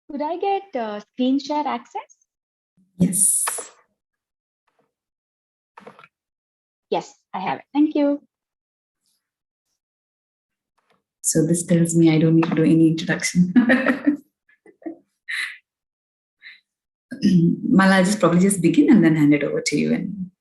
Could I get screen share access? Yes. Yes, I have it. Thank you. So this tells me I don't need to do any introduction. Mala, I'll just probably just begin and then hand it over to you. And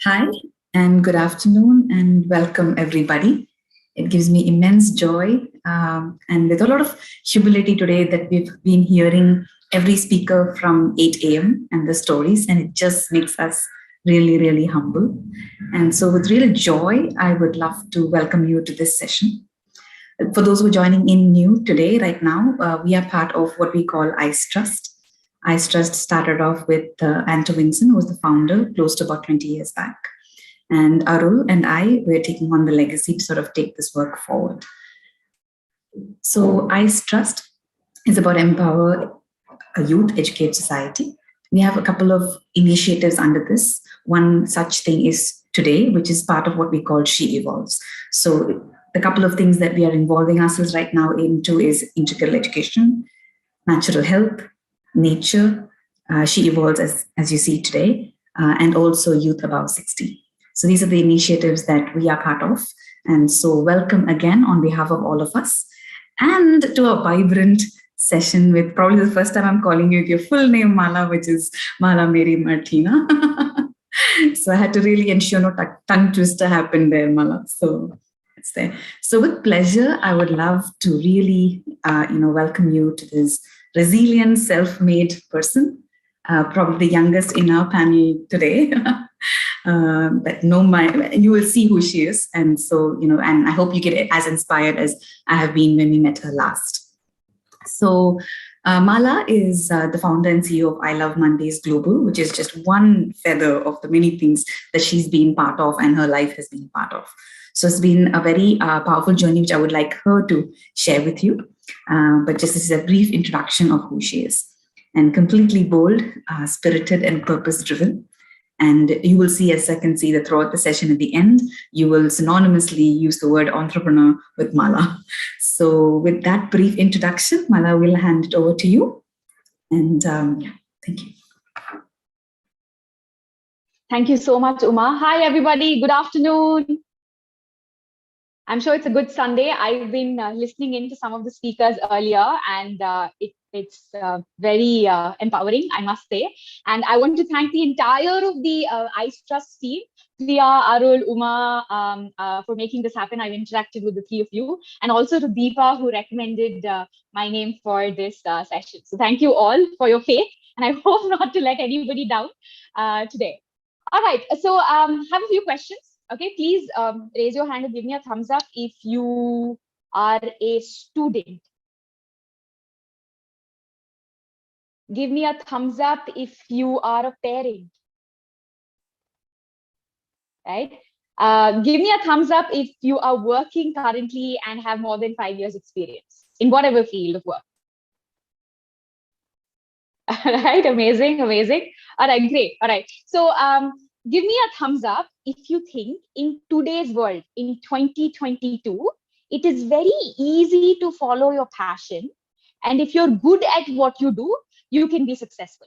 hi, and good afternoon, and welcome everybody. It gives me immense joy and with a lot of humility today that we've been hearing every speaker from 8 a.m. and the stories, and it just makes us really, really humble. And so with real joy, I would love to welcome you to this session. For those who are joining in new today, right now, we are part of what we call ICE Trust. ICE Trust started off with Anto Vinson, who was the founder close to about 20 years back. And Arul and I, we're taking on the legacy to sort of take this work forward. So ICE Trust is about empower youth, educate society. We have a couple of initiatives under this. One such thing is today, which is part of what we call She Evolves. So the couple of things that we are involving ourselves right now into is integral education, natural health, nature, She Evolves as you see today, and also youth above 60. So these are the initiatives that we are part of. And so welcome again on behalf of all of us and to a vibrant session with probably the first time I'm calling you with your full name, Mala, which is Mala Mary Martina. So I had to really ensure no tongue twister happened there, Mala. So it's there. So with pleasure, I would love to really, welcome you to this resilient, self-made person, probably the youngest in our panel today. But you will see who she is. And so, and I hope you get as inspired as I have been when we met her last. So Mala is the founder and CEO of I Love Mondays Global, which is just one feather of the many things that she's been part of and her life has been part of. So it's been a very powerful journey, which I would like her to share with you. But just this is a brief introduction of who she is. And completely bold, spirited, and purpose-driven. And you will see, as I can see that throughout the session at the end, you will synonymously use the word entrepreneur with Mala. So with that brief introduction, Mala, will hand it over to you. And thank you. Thank you so much, Uma. Hi, everybody. Good afternoon. I'm sure it's a good Sunday. I've been listening into some of the speakers earlier, and it's very empowering, I must say. And I want to thank the entire of the ICE Trust team, Priya, Arul, Uma, for making this happen. I've interacted with the three of you, and also to Deepa, who recommended my name for this session. So thank you all for your faith, and I hope not to let anybody down today. All right, so have a few questions. Okay, please raise your hand and give me a thumbs up if you are a student. Give me a thumbs up if you are a parent. Right? Give me a thumbs up if you are working currently and have more than 5 years experience in whatever field of work. All right, amazing, amazing. All right, great. All right, so give me a thumbs up if you think in today's world, in 2022, it is very easy to follow your passion. And if you're good at what you do, you can be successful.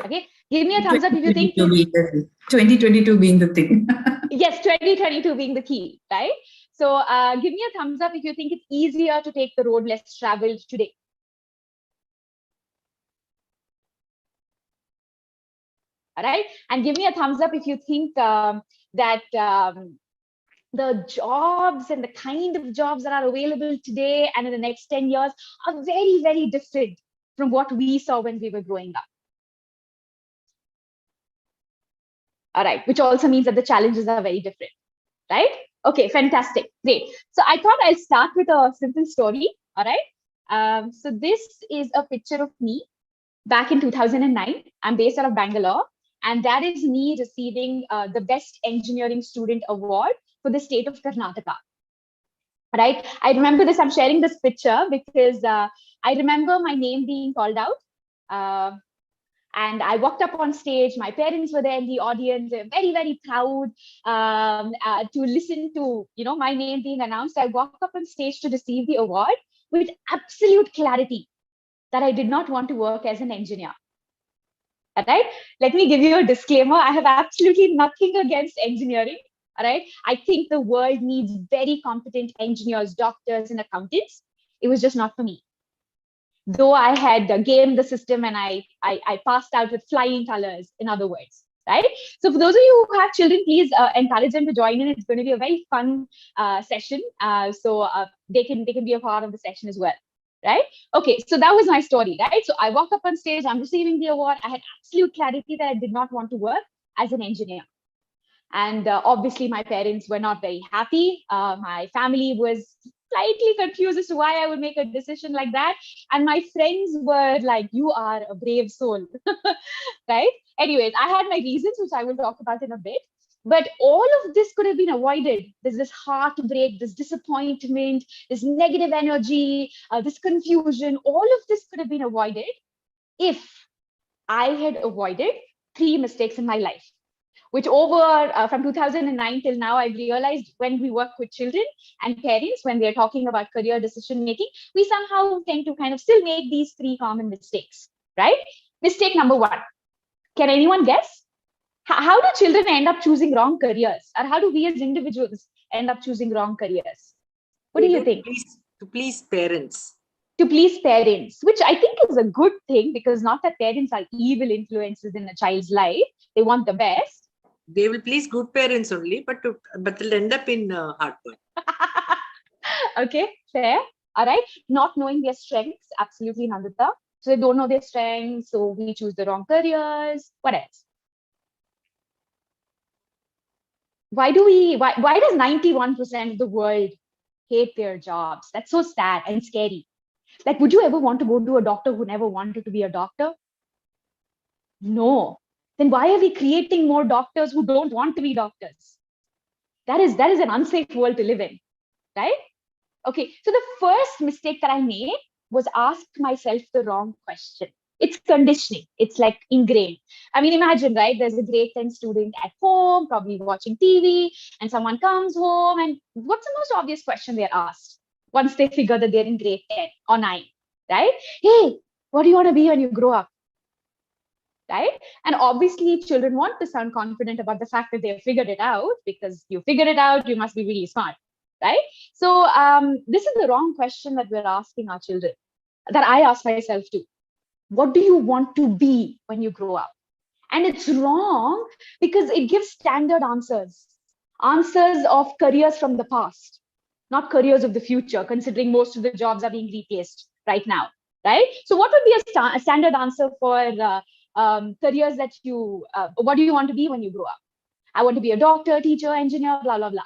Okay, give me a thumbs up if you think 2022 being the thing. Yes, 2022 being the key, right? So give me a thumbs up if you think it's easier to take the road less traveled today. All right, and give me a thumbs up if you think that the jobs and the kind of jobs that are available today and in the next 10 years are very, very different from what we saw when we were growing up. All right, which also means that the challenges are very different, right? Okay, fantastic, great. So I thought I'll start with a simple story, all right? So this is a picture of me back in 2009. I'm based out of Bangalore, and that is me receiving the Best Engineering Student Award for the state of Karnataka. Right? I remember this. I'm sharing this picture because I remember my name being called out. And I walked up on stage. My parents were there in the audience. They're very, very proud to listen to, my name being announced. I walked up on stage to receive the award with absolute clarity that I did not want to work as an engineer. All right. Let me give you a disclaimer. I have absolutely nothing against engineering. All right. I think the world needs very competent engineers, doctors, and accountants. It was just not for me. Though I had gamed the system and I passed out with flying colors, in other words, right? So for those of you who have children, please encourage them to join in. It's going to be a very fun session. So they can be a part of the session as well, right? Okay, so that was my story, right? So I walk up on stage, I'm receiving the award. I had absolute clarity that I did not want to work as an engineer. And obviously, my parents were not very happy. My family was slightly confused as to why I would make a decision like that. And my friends were like, you are a brave soul, right? Anyways, I had my reasons, which I will talk about in a bit. But all of this could have been avoided. There's this heartbreak, this disappointment, this negative energy, this confusion. All of this could have been avoided if I had avoided 3 mistakes in my life, which from 2009 till now, I've realized when we work with children and parents, when they're talking about career decision making, we somehow tend to kind of still make these 3 common mistakes, right? Mistake number 1. Can anyone guess? How do children end up choosing wrong careers? Or how do we as individuals end up choosing wrong careers? What do you think? To please parents. To please parents, which I think is a good thing, because not that parents are evil influences in a child's life. They want the best. They will please good parents only, but they'll end up in hard work. Okay, fair. All right. Not knowing their strengths, absolutely, Nandita. So they don't know their strengths, so we choose the wrong careers. What else? Why does 91% of the world hate their jobs? That's so sad and scary. Like, would you ever want to go to a doctor who never wanted to be a doctor? No. Then why are we creating more doctors who don't want to be doctors? That is an unsafe world to live in, right? Okay, so the first mistake that I made was ask myself the wrong question. It's conditioning. It's like ingrained. I mean, imagine, right? There's a grade 10 student at home, probably watching TV, and someone comes home, and what's the most obvious question they're asked once they figure that they're in grade 10 or 9, right? Hey, what do you want to be when you grow up? Right? And obviously, children want to sound confident about the fact that they've figured it out, because you figured it out, you must be really smart, right? So this is the wrong question that we're asking our children, that I ask myself too. What do you want to be when you grow up? And it's wrong because it gives standard answers of careers from the past, not careers of the future, considering most of the jobs are being replaced right now, right? So what would be a standard answer for careers that what do you want to be when you grow up? I want to be a doctor, teacher, engineer, blah, blah, blah,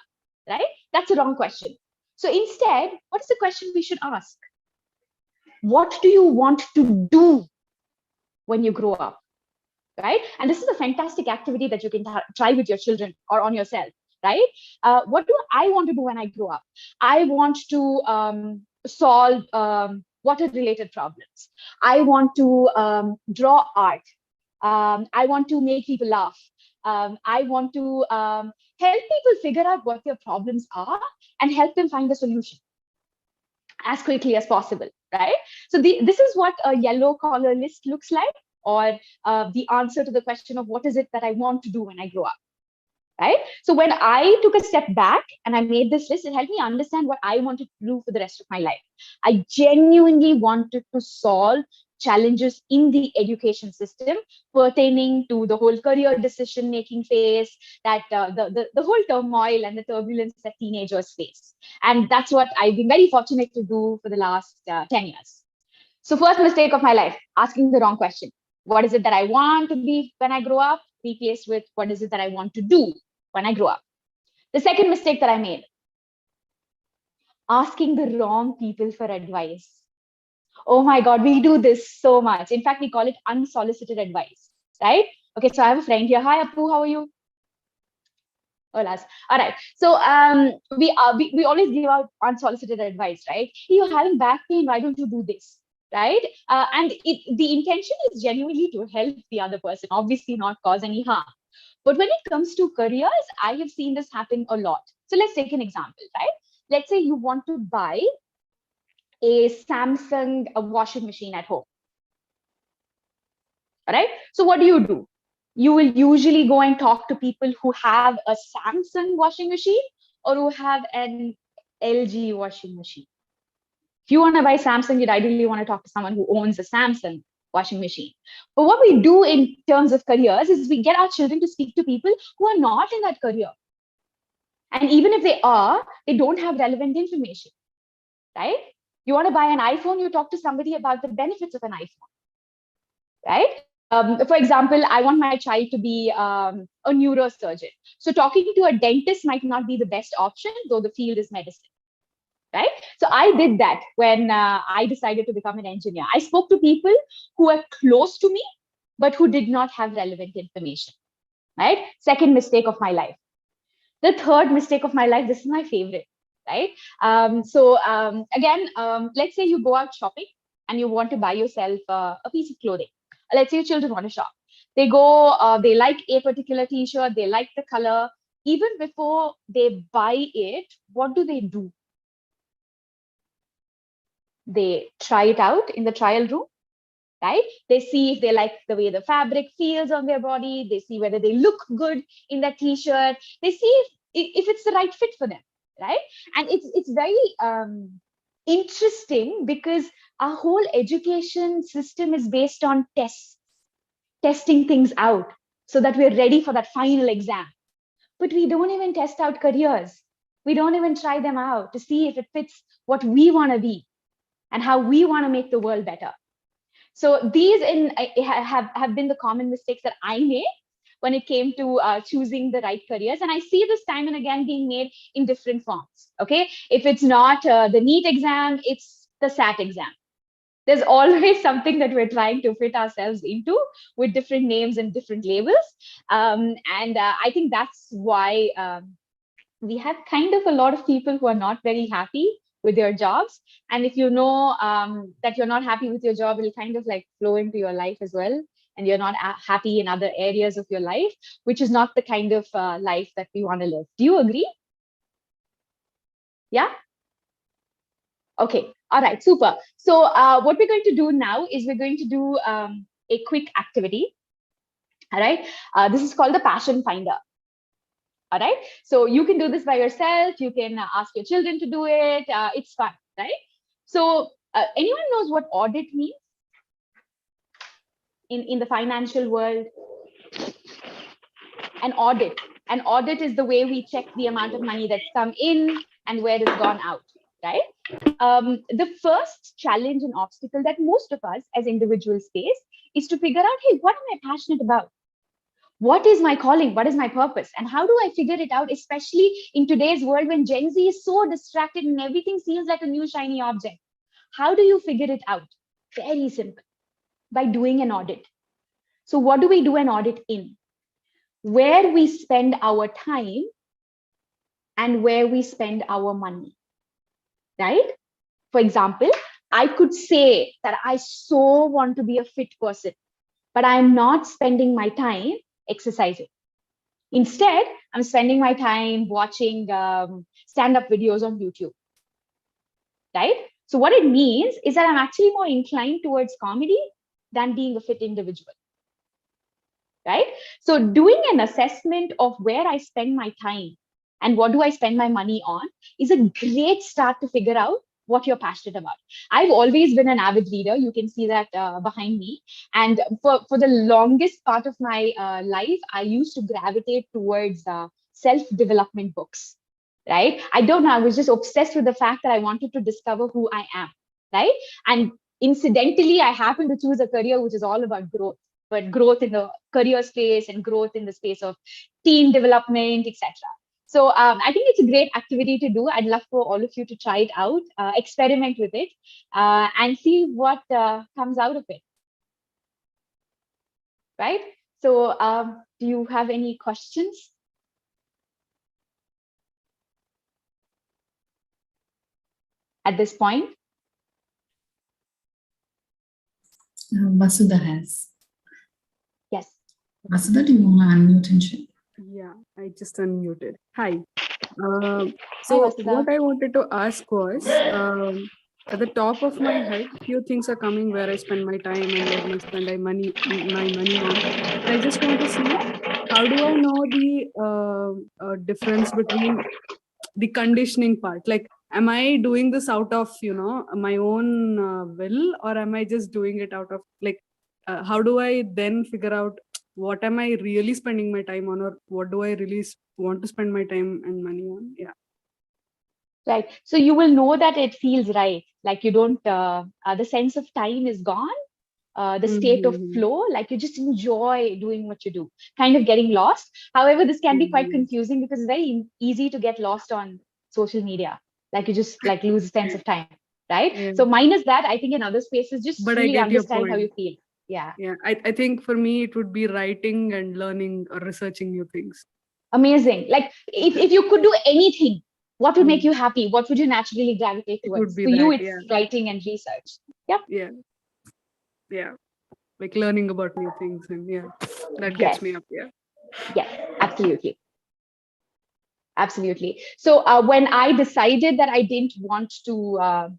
right? That's a wrong question. So instead, what's the question we should ask? What do you want to do when you grow up, right? And this is a fantastic activity that you can try with your children or on yourself, right? What do I want to do when I grow up? I want to solve water-related problems. I want to draw art. I want to make people laugh. I want to help people figure out what their problems are and help them find a solution as quickly as possible, right? So this is what a yellow collar list looks like, or the answer to the question of what is it that I want to do when I grow up, right? So when I took a step back and I made this list, it helped me understand what I wanted to do for the rest of my life. I genuinely wanted to solve challenges in the education system pertaining to the whole career decision-making phase, that the whole turmoil and the turbulence that teenagers face. And that's what I've been very fortunate to do for the last 10 years. So first mistake of my life, asking the wrong question. What is it that I want to be when I grow up? Replaced with what is it that I want to do when I grow up? The second mistake that I made, asking the wrong people for advice. Oh my God, we do this so much. In fact, we call it unsolicited advice, right? Okay, so I have a friend here. Hi, Appu, how are you? Olas. All right. So we always give out unsolicited advice, right? Hey, you're having back pain. Why don't you do this? Right? The intention is genuinely to help the other person, obviously not cause any harm. But when it comes to careers, I have seen this happen a lot. So let's take an example, right? Let's say you want to buy a Samsung washing machine at home. All right. So what do? You will usually go and talk to people who have a Samsung washing machine or who have an LG washing machine. If you want to buy Samsung, you'd ideally want to talk to someone who owns a Samsung washing machine. But what we do in terms of careers is we get our children to speak to people who are not in that career. And even if they are, they don't have relevant information, right? You want to buy an iPhone, you talk to somebody about the benefits of an iPhone, right? For example, I want my child to be a neurosurgeon. So talking to a dentist might not be the best option, though the field is medicine, right? So I did that when I decided to become an engineer. I spoke to people who were close to me, but who did not have relevant information, right? Second mistake of my life. The third mistake of my life, this is my favorite, right? Again, let's say you go out shopping and you want to buy yourself a piece of clothing. Let's say your children want to shop. They go, they like a particular t-shirt, they like the color. Even before they buy it, what do? They try it out in the trial room, right? They see if they like the way the fabric feels on their body. They see whether they look good in that t-shirt. They see if it's the right fit for them, right? And it's very interesting because our whole education system is based on testing things out so that we're ready for that final exam. But we don't even test out careers. We don't even try them out to see if it fits what we want to be and how we want to make the world better. So these have been the common mistakes that I made when it came to choosing the right careers. And I see this time and again being made in different forms. Okay. If it's not the NEET exam, it's the SAT exam. There's always something that we're trying to fit ourselves into with different names and different labels. I think that's why we have kind of a lot of people who are not very happy with their jobs. And if you know that you're not happy with your job, it'll kind of like flow into your life as well. And you're not happy in other areas of your life, which is not the kind of life that we want to live. Do you agree? Yeah? Okay. All right. Super. So what we're going to do now is we're going to do a quick activity. All right. This is called the Passion Finder. All right. So you can do this by yourself. You can ask your children to do it. It's fun, right? So anyone knows what audit means in the financial world? An audit is the way we check the amount of money that's come in and where it's gone out, right? The first challenge and obstacle that most of us as individuals face is to figure out, hey, what am I passionate about? What is my calling? What is my purpose? And how do I figure it out, especially in today's world when Gen Z is so distracted and everything feels like a new shiny object? How do you figure it out? Very simple, by doing an audit. So what do we do an audit in? Where we spend our time and where we spend our money, right? For example, I could say that I so want to be a fit person, but I'm not spending my time exercising. Instead, I'm spending my time watching stand-up videos on YouTube, right? So what it means is that I'm actually more inclined towards comedy than being a fit individual, right? So doing an assessment of where I spend my time and what do I spend my money on is a great start to figure out what you're passionate about. I've always been an avid reader. You can see that behind me. And for the longest part of my life, I used to gravitate towards self-development books, right? I don't know. I was just obsessed with the fact that I wanted to discover who I am, right? And incidentally, I happened to choose a career which is all about growth, but growth in the career space and growth in the space of team development, etc. So I think it's a great activity to do. I'd love for all of you to try it out, experiment with it, and see what comes out of it. Right? So do you have any questions? at this point? Vasudha has. Yes. Vasudha, do you want to unmute and share? Yeah, I just unmuted. Hi. Hi, So Vasudha. what I wanted to ask was, at the top of my head, few things are coming where I spend my time and where I spend my money on. And I just want to see, how do I know the difference between the conditioning part? Like, am I doing this out of, my own will, or am I just doing it out of how do I then figure out what am I really spending my time on, or what do I really want to spend my time and money on? Yeah. Right. So you will know that it feels right. Like you don't, the sense of time is gone. The state of flow, like you just enjoy doing what you do, kind of getting lost. However, this can be quite confusing because it's very easy to get lost on social media. Like you just like lose a sense of time, right? Yeah. So minus that, I think in other spaces, just But I really get your understand how point. you feel. Yeah. Yeah. I think for me, it would be writing and learning or researching new things. Amazing. Like if you could do anything, what would make you happy? What would you naturally gravitate It would towards? be For you, that, it's writing and research. Yeah. Yeah. Yeah. Like learning about new things, and that gets me up. Yeah. Yes, absolutely. Absolutely. So when I decided that I didn't want to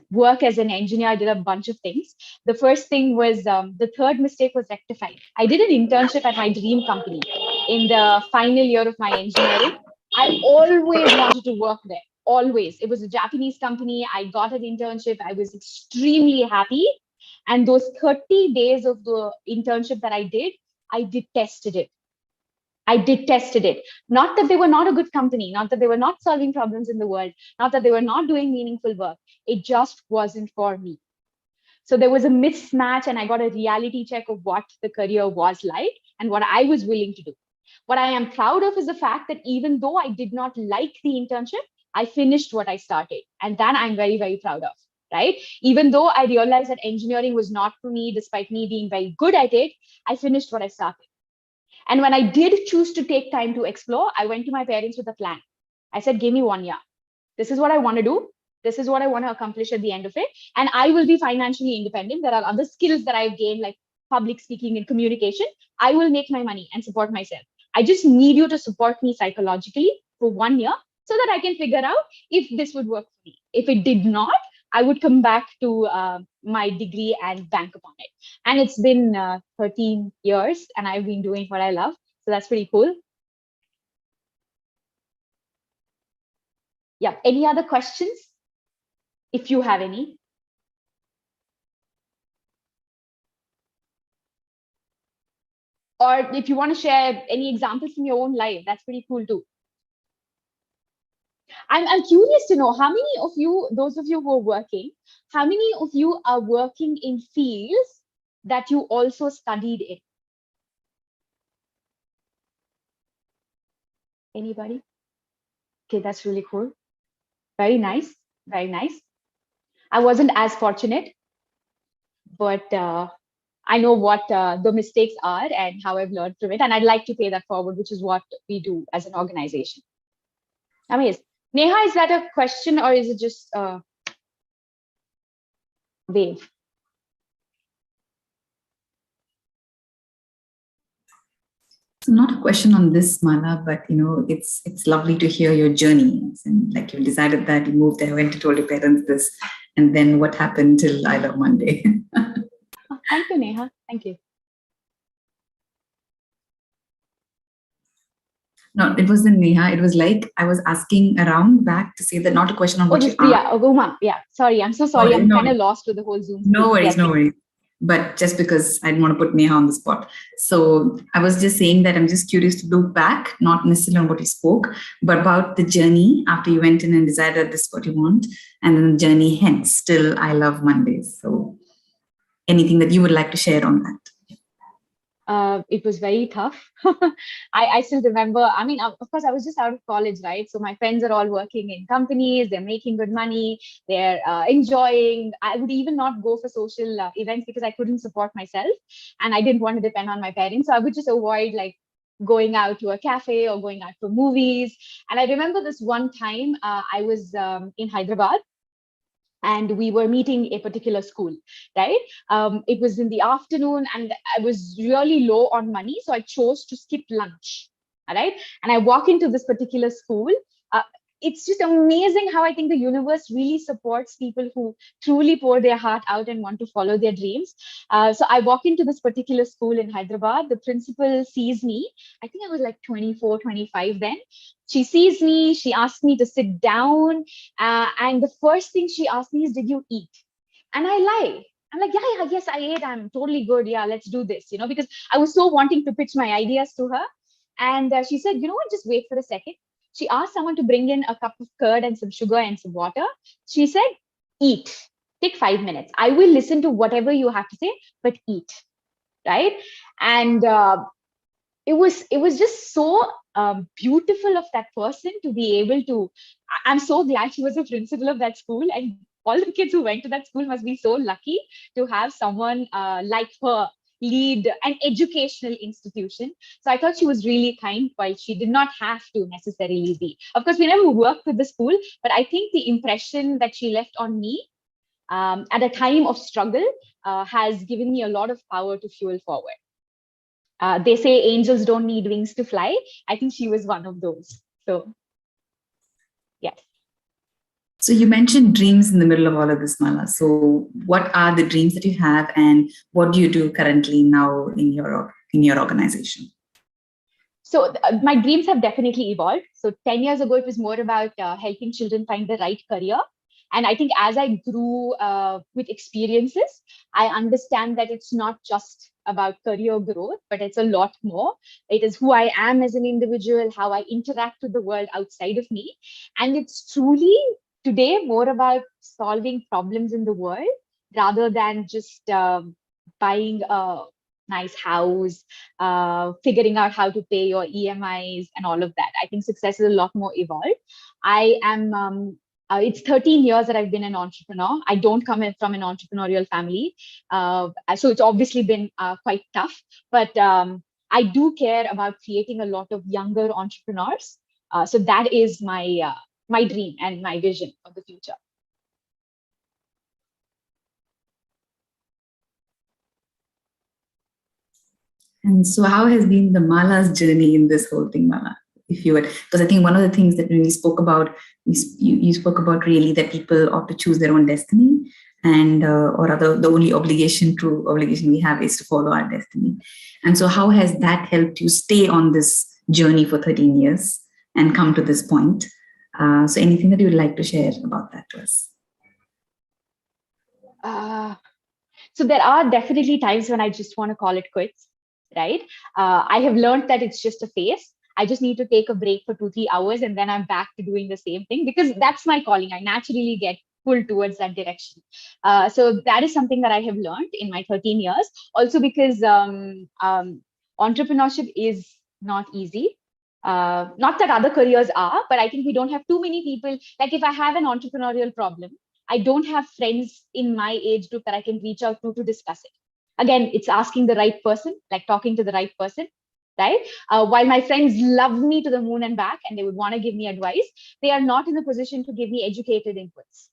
work as an engineer, I did a bunch of things. The first thing was the third mistake was rectified. I did an internship at my dream company in the final year of my engineering. I always wanted to work there. Always. It was a Japanese company. I got an internship. I was extremely happy. And those 30 days of the internship that I detested it. I detested it. Not that they were not a good company, not that they were not solving problems in the world, not that they were not doing meaningful work. It just wasn't for me. So there was a mismatch, and I got a reality check of what the career was like and what I was willing to do. What I am proud of is the fact that even though I did not like the internship, I finished what I started. And that I'm very, very proud of, right? Even though I realized that engineering was not for me, despite me being very good at it, I finished what I started. And when I did choose to take time to explore, I went to my parents with a plan. I said, give me 1 year. This is what I want to do. This is what I want to accomplish at the end of it. And I will be financially independent. There are other skills that I've gained, like public speaking and communication. I will make my money and support myself. I just need you to support me psychologically for 1 year so that I can figure out if this would work for me. If it did not, I would come back to my degree and bank upon it. And it's been 13 years and I've been doing what I love. So that's pretty cool. Yeah. Any other questions? If you have any. Or if you want to share any examples from your own life, that's pretty cool too. I'm curious to know how many of you, those of you who are working, how many of you are working in fields that you also studied in? Anybody? Okay, that's really cool. Very nice. Very nice. I wasn't as fortunate, but I know what the mistakes are and how I've learned from it. And I'd like to pay that forward, which is what we do as an organization. Amazing. Neha, is that a question or is it just a wave? So not a question on this, Mala, but it's lovely to hear your journey. And like you decided that you moved there, went to told your parents this, and then what happened till I Love Monday. Oh, thank you, Neha. Thank you. No, it wasn't Neha. It was like I was asking around back to say that not a question on what you Priya. asked. Oh, Uma. Yeah. Sorry, I'm so sorry. I'm kind of lost with the whole Zoom. No worries, no worries. But just because I didn't want to put Neha on the spot. So I was just saying that I'm just curious to look back, not necessarily on what you spoke, but about the journey after you went in and decided that this is what you want, and then the journey hence till I Love Mondays. So anything that you would like to share on that? It was very tough. I still remember, I mean, of course, I was just out of college, right? So my friends are all working in companies, they're making good money, they're enjoying. I would even not go for social events because I couldn't support myself and I didn't want to depend on my parents. So I would just avoid like going out to a cafe or going out for movies. And I remember this one time I was in Hyderabad and we were meeting a particular school, right? It was in the afternoon and I was really low on money. So I chose to skip lunch, all right? And I walk into this particular school. Uh, it's just amazing how I think the universe really supports people who truly pour their heart out and want to follow their dreams. So I walk into this particular school in Hyderabad. The principal sees me. I think I was like 24, 25 then. She sees me, she asks me to sit down. And the first thing she asked me is, did you eat? And I lie. I'm like, yeah, yes, I ate. I'm totally good. Yeah, let's do this, because I was so wanting to pitch my ideas to her. And she said, you know what, just wait for a second. She asked someone to bring in a cup of curd and some sugar and some water. She said, eat. Take 5 minutes. I will listen to whatever you have to say, but eat. Right. And it was just so beautiful of that person to be able to. I'm so glad she was a principal of that school, and all the kids who went to that school must be so lucky to have someone like her lead an educational institution. So I thought she was really kind, while she did not have to necessarily be. Of course, we never worked with the school, but I think the impression that she left on me at a time of struggle has given me a lot of power to fuel forward. They say angels don't need wings to fly. I think she was one of those. So, yes. So you mentioned dreams in the middle of all of this, Mala. So what are the dreams that you have, and what do you do currently now in your organization? So my dreams have definitely evolved. So 10 years ago, it was more about helping children find the right career. And I think as I grew with experiences, I understand that it's not just about career growth, but it's a lot more. It is who I am as an individual, how I interact with the world outside of me. And it's truly today more about solving problems in the world rather than just buying a nice house, figuring out how to pay your EMIs and all of that. I think success is a lot more evolved. I am it's 13 years that I've been an entrepreneur. I don't come from an entrepreneurial family. So it's obviously been quite tough, but I do care about creating a lot of younger entrepreneurs. So that is my dream and my vision of the future. And so how has been the Mala's journey in this whole thing, Mala? If you would, because I think one of the things that when we spoke about, you spoke about really that people ought to choose their own destiny, and or rather the only true obligation we have is to follow our destiny. And so how has that helped you stay on this journey for 13 years and come to this point? So anything that you would like to share about that to us? So there are definitely times when I just want to call it quits, right? I have learned that it's just a phase. I just need to take a break for 2-3 hours and then I'm back to doing the same thing, because that's my calling. I naturally get pulled towards that direction. So that is something that I have learned in my 13 years. Also because entrepreneurship is not easy. Not that other careers are, but I think we don't have too many people. Like if I have an entrepreneurial problem, I don't have friends in my age group that I can reach out to discuss it. Again, it's asking the right person, like talking to the right person, right? While my friends love me to the moon and back and they would want to give me advice, they are not in a position to give me educated inputs,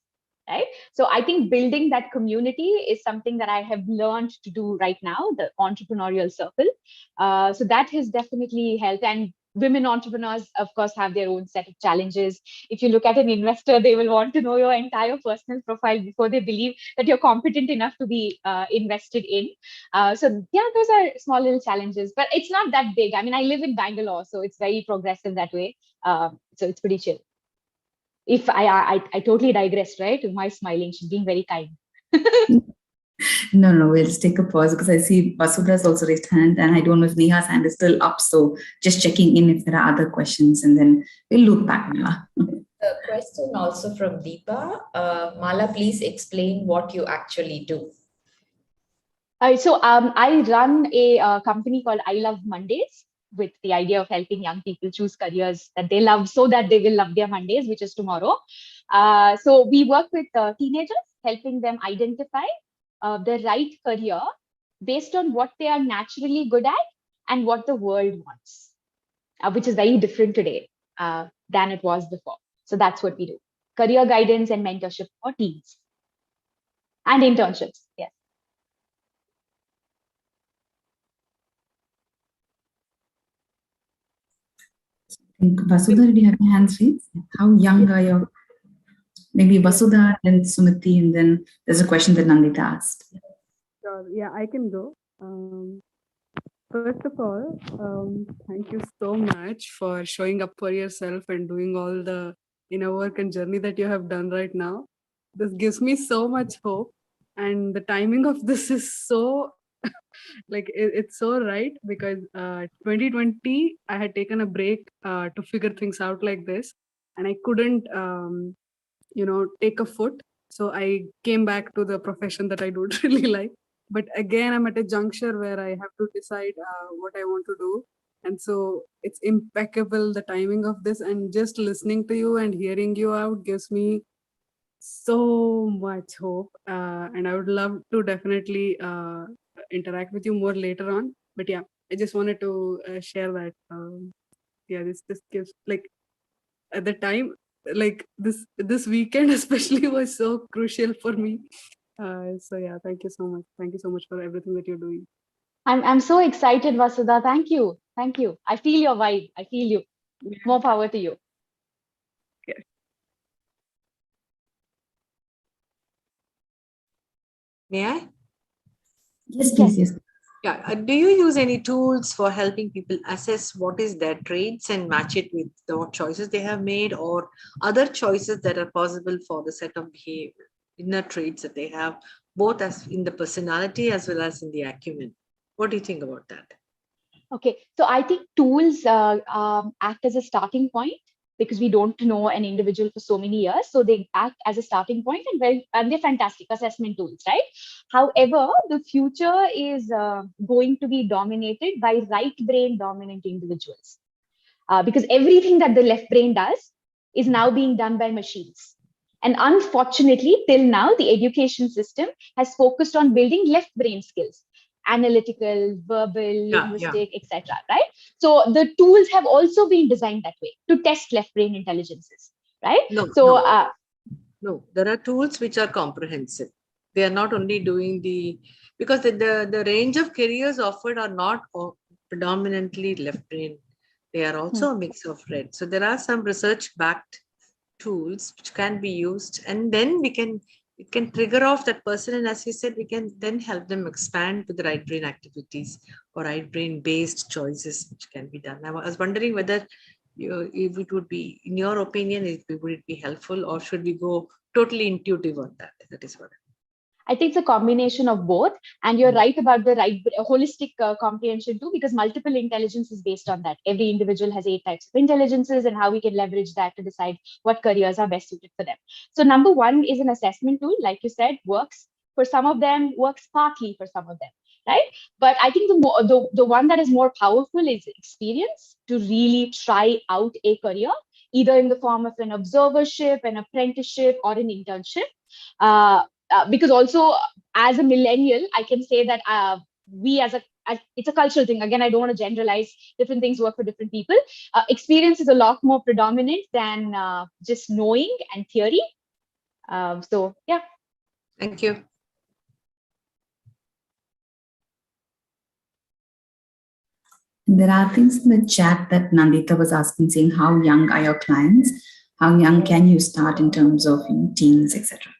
right? So I think building that community is something that I have learned to do right now, the entrepreneurial circle. So that has definitely helped. And women entrepreneurs, of course, have their own set of challenges. If you look at an investor, they will want to know your entire personal profile before they believe that you're competent enough to be invested in. So yeah, those are small little challenges, but it's not that big. I mean, I live in Bangalore, so it's very progressive that way. So it's pretty chill. If I totally digressed, right? Umay smiling, she's being very kind. No, we'll just take a pause because I see Vasudha's also raised hand, and I don't know if Neha's hand is still up. So just checking in if there are other questions, and then we'll loop back, Mala. A question also from Deepa. Mala, please explain what you actually do. So I run a company called I Love Mondays, with the idea of helping young people choose careers that they love so that they will love their Mondays, which is tomorrow. So we work with teenagers, helping them identify the right career based on what they are naturally good at and what the world wants, which is very different today than it was before. So that's what we do. Career guidance and mentorship for teens. And internships. Yes. I think Vasudha, did you have your hands raised? How young are your, maybe Vasudha, then Sumati, and then there's a question that Nandita asked. Sure. Yeah, I can go. First of all, thank you so much for showing up for yourself and doing all the inner work and journey that you have done right now. This gives me so much hope. And the timing of this is so, like, it's so right because 2020, I had taken a break to figure things out like this. And I couldn't, take a foot. So I came back to the profession that I don't really like. But again, I'm at a juncture where I have to decide what I want to do. And so it's impeccable, the timing of this. And just listening to you and hearing you out gives me so much hope. And I would love to definitely interact with you more later on. But yeah, I just wanted to share that. This gives, like, at the time, like this weekend especially was so crucial for me. So yeah, thank you so much for everything that you're doing. I'm so excited, Vasudha. Thank you. Thank you. I feel your vibe. I feel you. More power to you. Okay. May I? Yes, please, yes. Yeah. Do you use any tools for helping people assess what is their traits and match it with the choices they have made, or other choices that are possible for the set of behavior, inner traits that they have, both as in the personality as well as in the acumen? What do you think about that? Okay, so I think tools act as a starting point because we don't know an individual for so many years. So they act as a starting point, and they're fantastic assessment tools, right? However, the future is going to be dominated by right brain dominant individuals because everything that the left brain does is now being done by machines. And unfortunately, till now, the education system has focused on building left brain skills, analytical, verbal, linguistic, etc. Right? So the tools have also been designed that way to test left brain intelligences. Right? No, there are tools which are comprehensive. They are not only doing because the range of careers offered are not predominantly left brain. They are also a mix of red. So there are some research-backed tools which can be used, and then it can trigger off that person. And as you said, we can then help them expand to the right brain activities or right brain based choices which can be done. I was wondering whether if it would be, in your opinion, would it be helpful, or should we go totally intuitive on that? That is what I think it's a combination of both. And you're right about the holistic comprehension too, because multiple intelligence is based on that. Every individual has 8 types of intelligences and how we can leverage that to decide what careers are best suited for them. So number one is an assessment tool, like you said, works for some of them, works partly for some of them, right? But I think the one that is more powerful is experience to really try out a career, either in the form of an observership, an apprenticeship, or an internship. Because also as a millennial, I can say that we it's a cultural thing. Again, I don't want to generalize. Different things work for different people. Experience is a lot more predominant than just knowing and theory. So yeah. Thank you. There are things in the chat that Nandita was asking, saying, how young are your clients? How young can you start in terms of teens, etc.?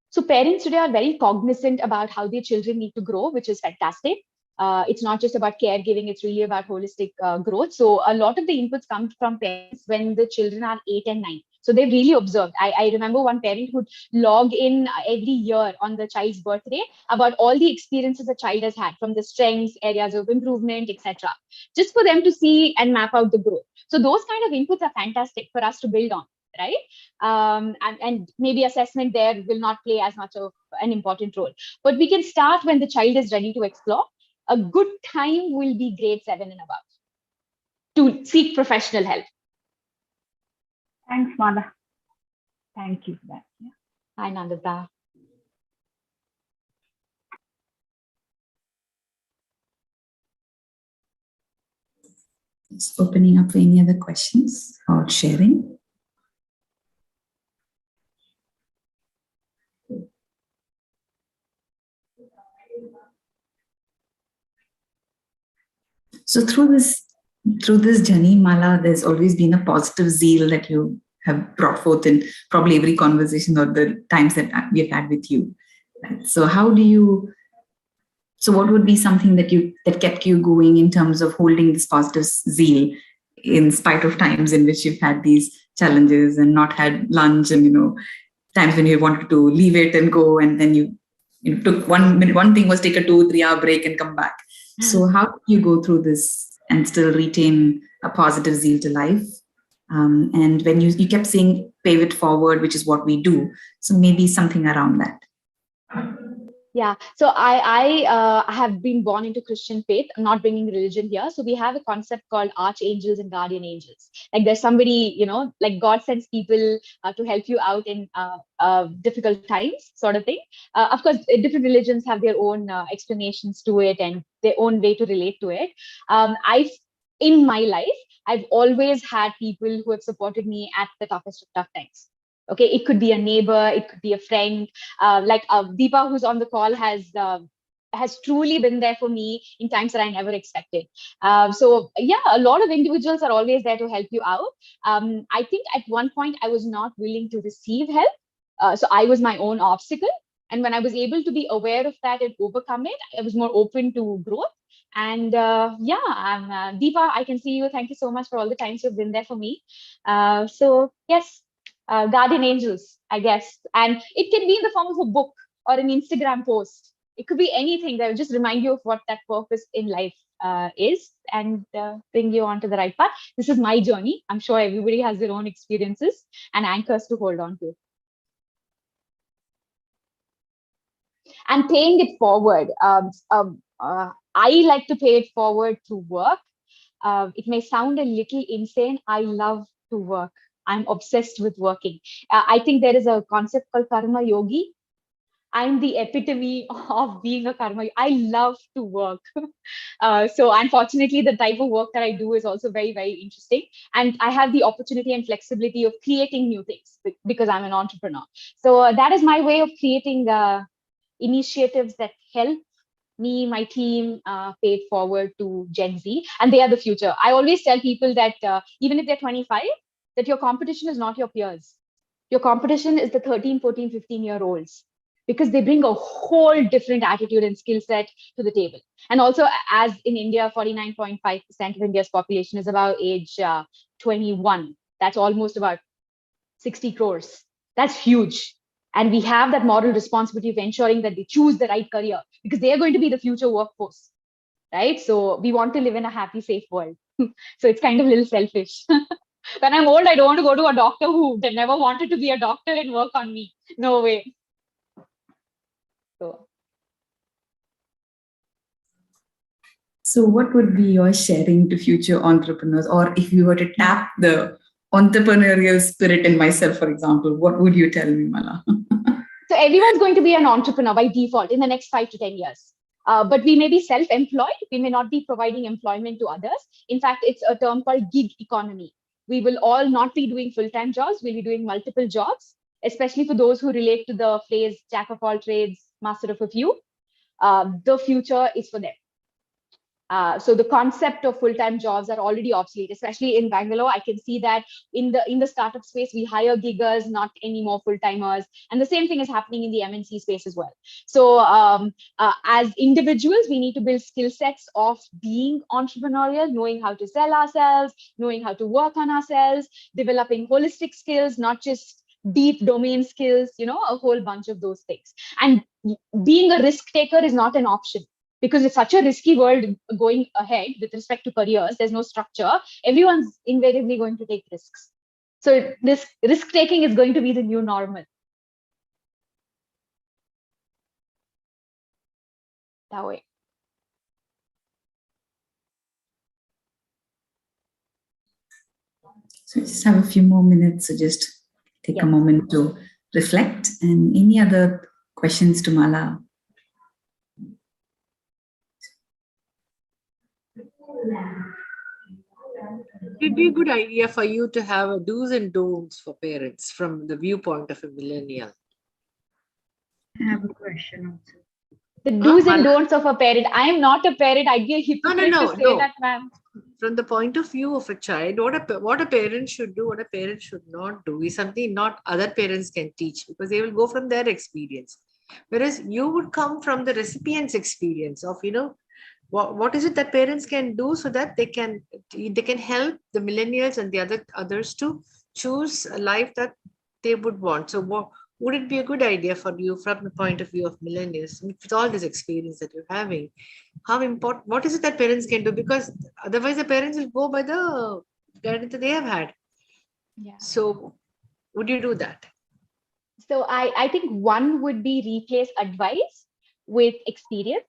So parents today are very cognizant about how their children need to grow, which is fantastic. It's not just about caregiving, it's really about holistic growth. So a lot of the inputs come from parents when the children are 8 and 9. So they've really observed. I remember one parent who'd log in every year on the child's birthday about all the experiences the child has had, from the strengths, areas of improvement, etc., just for them to see and map out the growth. So those kind of inputs are fantastic for us to build on. Right? And maybe assessment there will not play as much of an important role. But we can start when the child is ready to explore. A good time will be grade 7 and above to seek professional help. Thanks, Mala. Thank you for that. Yeah. Hi, Nandita. Just opening up for any other questions or sharing. So through this journey, Mala, there's always been a positive zeal that you have brought forth in probably every conversation or the times that we've had with you. Right? So what would be something that kept you going in terms of holding this positive zeal in spite of times in which you've had these challenges and not had lunch, and times when you wanted to leave it and go, and then you took 1 minute. One thing was take a 2-3 hour break and come back. So how do you go through this and still retain a positive zeal to life? And when you kept saying pave it forward, which is what we do. So maybe something around that. Yeah, so I have been born into Christian faith. I'm not bringing religion here. So we have a concept called archangels and guardian angels. Like there's somebody, like God sends people to help you out in difficult times, sort of thing. Of course, different religions have their own explanations to it and their own way to relate to it. In my life, I've always had people who have supported me at the toughest of tough times. Okay, it could be a neighbor, it could be a friend. Like Deepa, who's on the call, has truly been there for me in times that I never expected. So yeah, a lot of individuals are always there to help you out. I think at one point I was not willing to receive help. So I was my own obstacle. And when I was able to be aware of that and overcome it, I was more open to growth. And Deepa, I can see you. Thank you so much for all the times you've been there for me. So yes. Guardian angels, I guess. And it can be in the form of a book or an Instagram post. It could be anything that will just remind you of what that purpose in life is and bring you onto the right path. This is my journey. I'm sure everybody has their own experiences and anchors to hold on to. And paying it forward. I like to pay it forward through work. It may sound a little insane. I love to work. I'm obsessed with working. I think there is a concept called karma yogi. I'm the epitome of being a karma. I love to work. So unfortunately, the type of work that I do is also very, very interesting. And I have the opportunity and flexibility of creating new things because I'm an entrepreneur. So that is my way of creating initiatives that help me, my team, pay it forward to Gen Z. And they are the future. I always tell people that even if they're 25, that your competition is not your peers. Your competition is the 13, 14, 15-year-olds because they bring a whole different attitude and skill set to the table. And also, as in India, 49.5% of India's population is about age 21. That's almost about 60 crores. That's huge. And we have that moral responsibility of ensuring that they choose the right career because they are going to be the future workforce, right? So we want to live in a happy, safe world. So it's kind of a little selfish. When I'm old, I don't want to go to a doctor who never wanted to be a doctor and work on me. No way. So what would be your sharing to future entrepreneurs? Or if you were to tap the entrepreneurial spirit in myself, for example, what would you tell me, Mala? So everyone's going to be an entrepreneur by default in the next 5 to 10 years. But we may be self-employed. We may not be providing employment to others. In fact, it's a term called gig economy. We will all not be doing full-time jobs. We'll be doing multiple jobs, especially for those who relate to the phrase jack of all trades, master of a few. The future is for them. So the concept of full-time jobs are already obsolete, especially in Bangalore. I can see that in the startup space, we hire giggers, not any more full-timers. And the same thing is happening in the MNC space as well. So as individuals, we need to build skill sets of being entrepreneurial, knowing how to sell ourselves, knowing how to work on ourselves, developing holistic skills, not just deep domain skills, a whole bunch of those things. And being a risk taker is not an option. Because it's such a risky world going ahead with respect to careers, there's no structure. Everyone's invariably going to take risks. So this risk taking is going to be the new normal. That way. So just have a few more minutes. So just take a moment to reflect. And any other questions to Mala? It'd be a good idea for you to have a do's and don'ts for parents from the viewpoint of a millennial. I have a question also. The do's and Mala? don'ts of a parent. I am not a parent. I'd be a hypocrite to say No. that, ma'am. From the point of view of a child, what a parent should do, what a parent should not do is something not other parents can teach, because they will go from their experience. Whereas you would come from the recipient's experience of, what is it that parents can do so that they can help the millennials and the others to choose a life that they would want. So would it be a good idea for you from the point of view of millennials, with all this experience that you're having, how important, what is it that parents can do? Because otherwise the parents will go by the guidance that they have had. Yeah. So would you do that? So I think one would be replace advice with experience,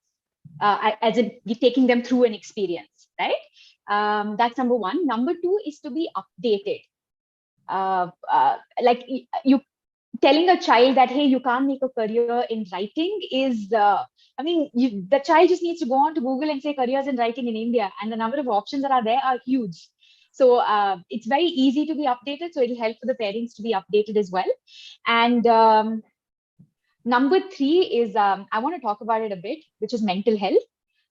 as in taking them through an experience, right? That's number one. Number two is to be updated. Like you telling a child that, hey, you can't make a career in writing is, the child just needs to go on to Google and say careers in writing in India, and the number of options that are there are huge. So it's very easy to be updated. So it'll help for the parents to be updated as well. And number three is, I want to talk about it a bit, which is mental health.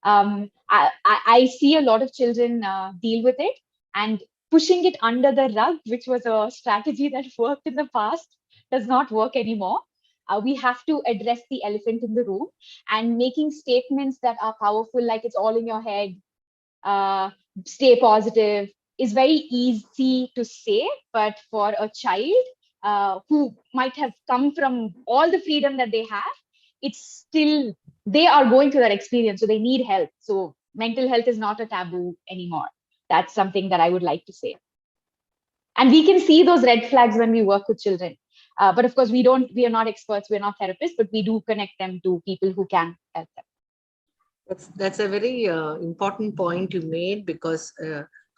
I see a lot of children deal with it, and pushing it under the rug, which was a strategy that worked in the past, does not work anymore. We have to address the elephant in the room, and making statements that are powerful, like it's all in your head, stay positive, is very easy to say. But for a child who might have come from all the freedom that they have, it's still, they are going through that experience, so they need help. So mental health is not a taboo anymore. That's something that I would like to say. And we can see those red flags when we work with children. But of course, we are not experts, we're not therapists, but we do connect them to people who can help them. That's a very important point you made, because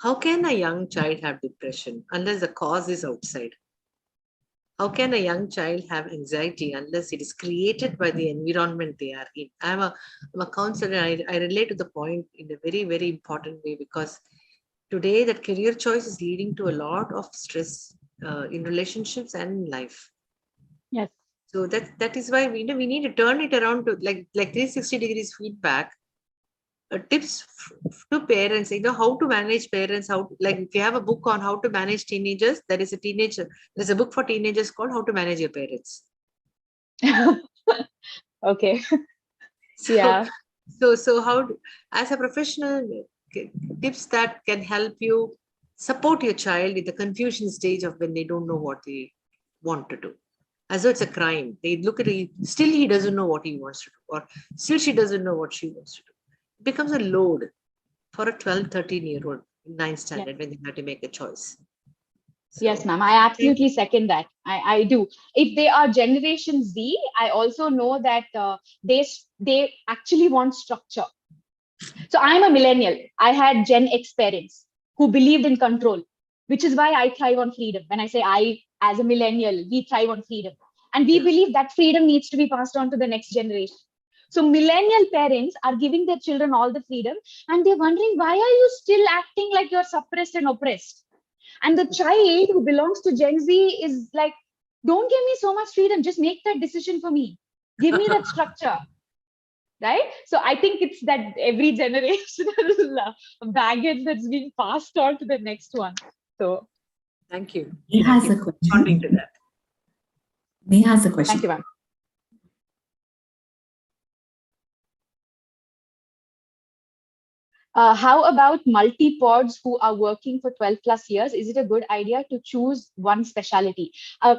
how can a young child have depression unless the cause is outside? How can a young child have anxiety unless it is created by the environment they are in? I'm a counselor, and I relate to the point in a very, very important way, because today that career choice is leading to a lot of stress in relationships and in life. Yes. So that is why we need to turn it around to like 360 degrees feedback. Tips to parents, how to manage parents, like if you have a book on how to manage teenagers, there's a book for teenagers called How to Manage Your Parents. Okay. So, yeah. So how, as a professional, tips that can help you support your child in the confusion stage of when they don't know what they want to do. As though it's a crime. They look at it, still he doesn't know what he wants to do, or still she doesn't know what she wants to do. It becomes a load for a 12, 13-year-old in 9th standard when they have to make a choice. So, yes, ma'am. I absolutely second that. I do. If they are Generation Z, I also know that they actually want structure. So I'm a millennial. I had Gen X parents who believed in control, which is why I thrive on freedom. When I say I, as a millennial, we thrive on freedom. And we believe that freedom needs to be passed on to the next generation. So millennial parents are giving their children all the freedom, and they're wondering, why are you still acting like you're suppressed and oppressed? And the child who belongs to Gen Z is like, don't give me so much freedom, just make that decision for me. Give me that structure. Right? So I think it's that every generation has baggage that's being passed on to the next one. So thank you. He has a question. Responding to that. He has a question. Thank you, ma'am. How about multi-pods who are working for 12 plus years? Is it a good idea to choose one specialty?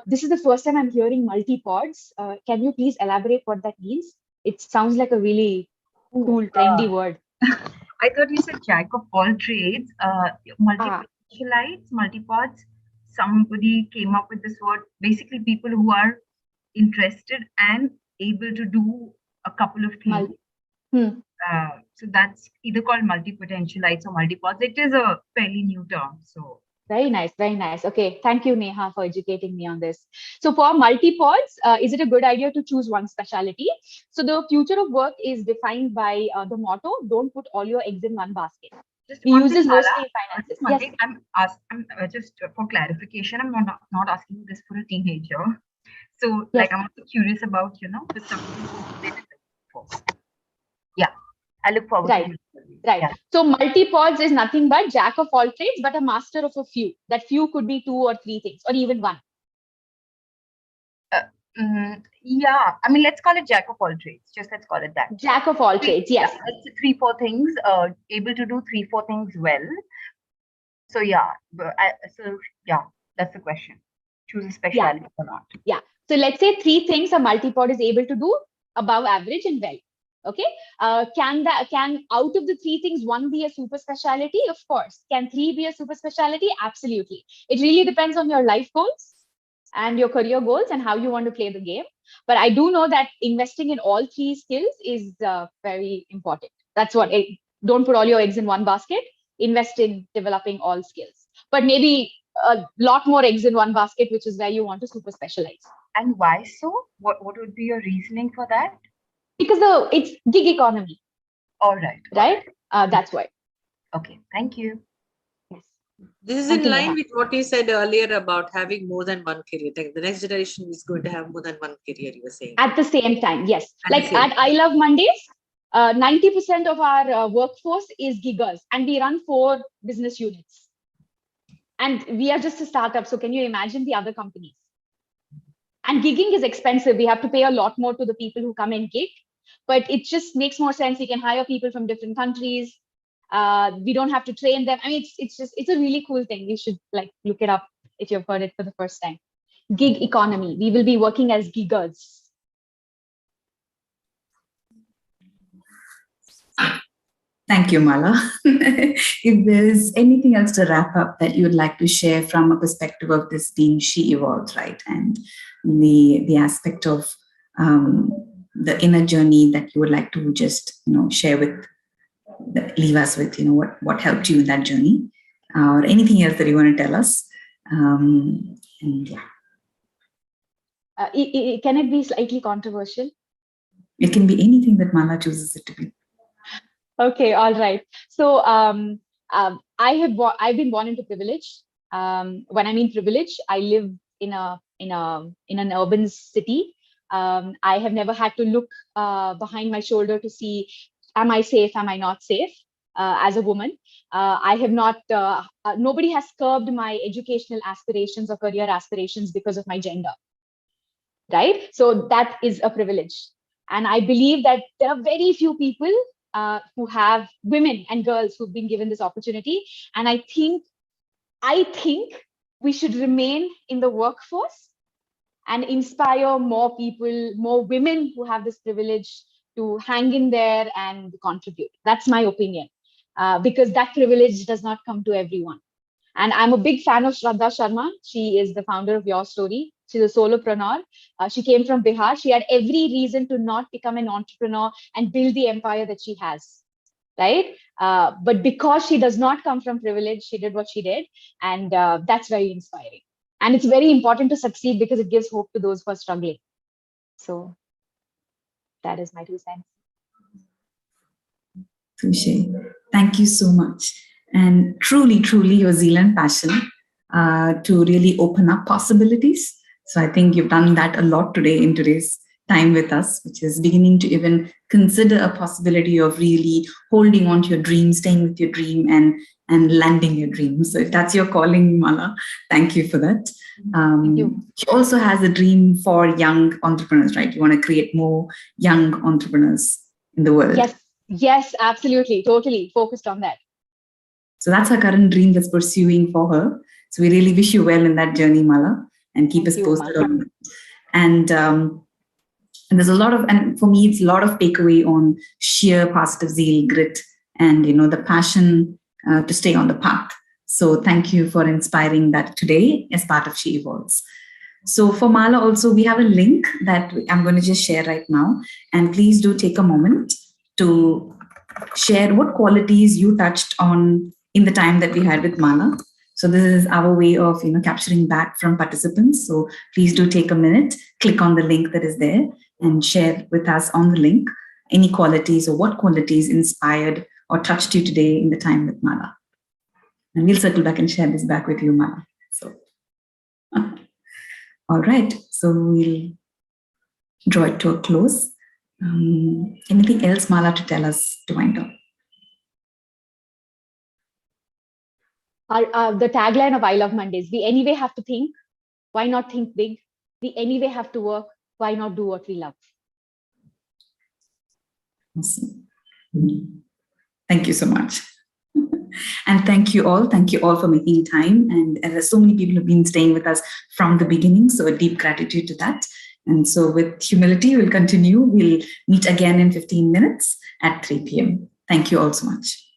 This is the first time I'm hearing multi-pods. Can you please elaborate what that means? It sounds like a really cool, trendy word. I thought you said jack of all trades. Multi-specialites, multi-pods. Somebody came up with this word. Basically, people who are interested and able to do a couple of things. So that's either called multi-potentialites or multi-pods. It is a fairly new term. So very nice, very nice. Okay, thank you, Neha, for educating me on this. So for multi-pods, is it a good idea to choose one specialty? So the future of work is defined by the motto, don't put all your eggs in one basket. Just he uses mostly finances. Yes. I'm just for clarification, I'm not asking this for a teenager. So like I'm also curious about, the stuff. I look forward Right. to it. Right. Yeah. So multi-pods is nothing but jack of all trades, but a master of a few. That few could be 2 or 3 things, or even one. Yeah, I mean, let's call it jack of all trades. Just let's call it that. Jack of all trades, yes. Yeah, that's 3-4 things. Able to do 3-4 things well. So yeah, that's the question. Choose a specialty or not. Yeah. So let's say 3 things a multi-pod is able to do above average and well. Okay. Can out of the 3 things, 1 be a super specialty? Of course. Can 3 be a super specialty? Absolutely. It really depends on your life goals and your career goals and how you want to play the game. But I do know that investing in all 3 skills is very important. That's what don't put all your eggs in one basket. Invest in developing all skills. But maybe a lot more eggs in one basket, which is where you want to super specialize. And why so? What would be your reasoning for that? Because it's gig economy. All right. Right? That's why. Okay. Thank you. Yes. This is in line with what you said earlier about having more than one career. The next generation is going to have more than one career, you were saying. At the same time, yes. Like at I Love Mondays, 90% of our workforce is giggers, and we run 4 business units. And we are just a startup. So can you imagine the other companies? And gigging is expensive. We have to pay a lot more to the people who come and gig, but it just makes more sense. We can hire people from different countries. We don't have to train them. I mean, it's a really cool thing. You should look it up if you've heard it for the first time. Gig economy. We will be working as giggers. Thank you, Mala. If there's anything else to wrap up that you would like to share from a perspective of this being She Evolves, right? And the aspect of the inner journey that you would like to just, share with, leave us with, what helped you in that journey, or anything else that you want to tell us. And yeah. Can it be slightly controversial? It can be anything that Mala chooses it to be. Okay, all right. So I've been born into privilege. When I mean privilege, I live in an urban city. I have never had to look behind my shoulder to see, am I safe? Am I not safe? As a woman, I have not. Nobody has curbed my educational aspirations or career aspirations because of my gender. Right. So that is a privilege, and I believe that there are very few people who have women and girls who've been given this opportunity. And I think we should remain in the workforce and inspire more people, more women who have this privilege to hang in there and contribute. That's my opinion, because that privilege does not come to everyone. And I'm a big fan of Shraddha Sharma. She is the founder of Your Story. She's a solopreneur. She came from Bihar. She had every reason to not become an entrepreneur and build the empire that she has, right? But because she does not come from privilege, she did what she did. And that's very inspiring. And it's very important to succeed because it gives hope to those who are struggling. So that is my 2 cents. Touche. Thank you so much. And truly, truly your zeal and passion to really open up possibilities. So I think you've done that a lot today in today's time with us, which is beginning to even consider a possibility of really holding on to your dream, staying with your dream and landing your dream. So if that's your calling, Mala, thank you for that. Thank you. She also has a dream for young entrepreneurs, right? You want to create more young entrepreneurs in the world. Yes, absolutely. Totally focused on that. So that's her current dream that's pursuing for her. So we really wish you well in that journey, Mala, and keep us posted on it. And there's a lot of, and for me, it's a lot of takeaway on sheer positive zeal, grit, and the passion to stay on the path. So thank you for inspiring that today as part of She Evolves. So for Mala also, we have a link that I'm going to just share right now. And please do take a moment to share what qualities you touched on in the time that we had with Mala. So this is our way of capturing back from participants. So please do take a minute, click on the link that is there and share with us on the link any qualities or what qualities inspired or touched you today in the time with Mala. And we'll circle back and share this back with you, Mala. So, all right. So we'll draw it to a close. Anything else, Mala, to tell us to wind up? The tagline of I Love Mondays: we anyway have to think. Why not think big? We anyway have to work. Why not do what we love? Awesome. Thank you so much. And thank you all. Thank you all for making time. And there's so many people who've been staying with us from the beginning. So a deep gratitude to that. And so with humility, we'll continue. We'll meet again in 15 minutes at 3 p.m. Thank you all so much.